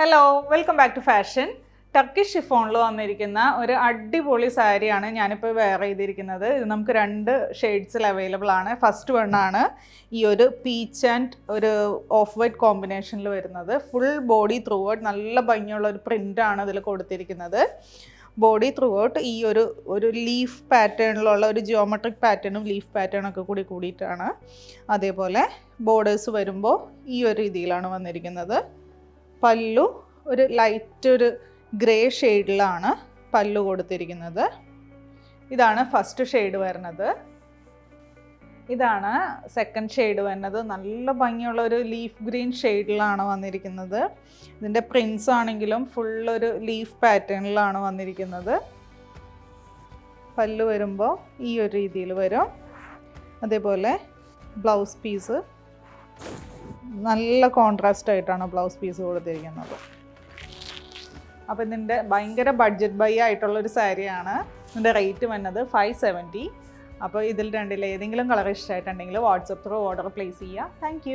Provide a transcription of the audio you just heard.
Hello, welcome back to fashion. Turkish ഷിഫോണിൽ വന്നിരിക്കുന്ന ഒരു അടിപൊളി സാരിയാണ് ഞാനിപ്പോൾ വെയർ ചെയ്തിരിക്കുന്നത്. ഇത് നമുക്ക് 2 ഷെയ്ഡ്സിൽ അവൈലബിൾ ആണ്. ഫസ്റ്റ് വണ്ണാണ് ഈ ഒരു പീച്ച് ആൻഡ് ഒരു ഓഫ് വൈറ്റ് കോമ്പിനേഷനിൽ വരുന്നത്. ഫുൾ ബോഡി ത്രൂ ഔട്ട് നല്ല ഭംഗിയുള്ള ഒരു പ്രിൻ്റാണ് ഇതിൽ കൊടുത്തിരിക്കുന്നത്. ബോഡി ത്രൂ ഔട്ട് ഈ ഒരു ലീഫ് പാറ്റേണിലുള്ള ഒരു ജിയോമെട്രിക് പാറ്റേണും ലീഫ് പാറ്റേണും ഒക്കെ കൂടിയിട്ടാണ്. അതേപോലെ ബോർഡേഴ്സ് വരുമ്പോൾ ഈ ഒരു രീതിയിലാണ് വന്നിരിക്കുന്നത്. പല്ലു ഒരു ലൈറ്റ് ഒരു ഗ്രേ ഷെയ്ഡിലാണ് പല്ലു കൊടുത്തിരിക്കുന്നത്. ഇതാണ് ഫസ്റ്റ് ഷെയ്ഡ് വരുന്നത്. ഇതാണ് സെക്കൻഡ് ഷെയ്ഡ് വരുന്നത്. നല്ല ഭംഗിയുള്ള ഒരു ലീഫ് ഗ്രീൻ ഷെയ്ഡിലാണ് വന്നിരിക്കുന്നത്. ഇതിൻ്റെ പ്രിൻസ് ആണെങ്കിലും ഫുള്ളൊരു ലീഫ് പാറ്റേണിലാണ് വന്നിരിക്കുന്നത്. പല്ലു വരുമ്പോൾ ഈ ഒരു രീതിയിൽ വരും. അതേപോലെ ബ്ലൗസ് പീസ് നല്ല കോൺട്രാസ്റ്റ് ആയിട്ടാണ് ബ്ലൗസ് പീസ് കൊടുത്തിരിക്കുന്നത്. അപ്പോൾ ഇതിൻ്റെ ഭയങ്കര ബഡ്ജറ്റ് ബൈ ആയിട്ടുള്ളൊരു സാരിയാണ്. ഇതിൻ്റെ റേറ്റ് വന്നത് 570. അപ്പോൾ ഇതിൽ രണ്ടിൽ ഏതെങ്കിലും കളർ ഇഷ്ടമായിട്ടുണ്ടെങ്കിൽ വാട്സപ്പ് ത്രൂ ഓർഡർ പ്ലേസ് ചെയ്യുക. താങ്ക്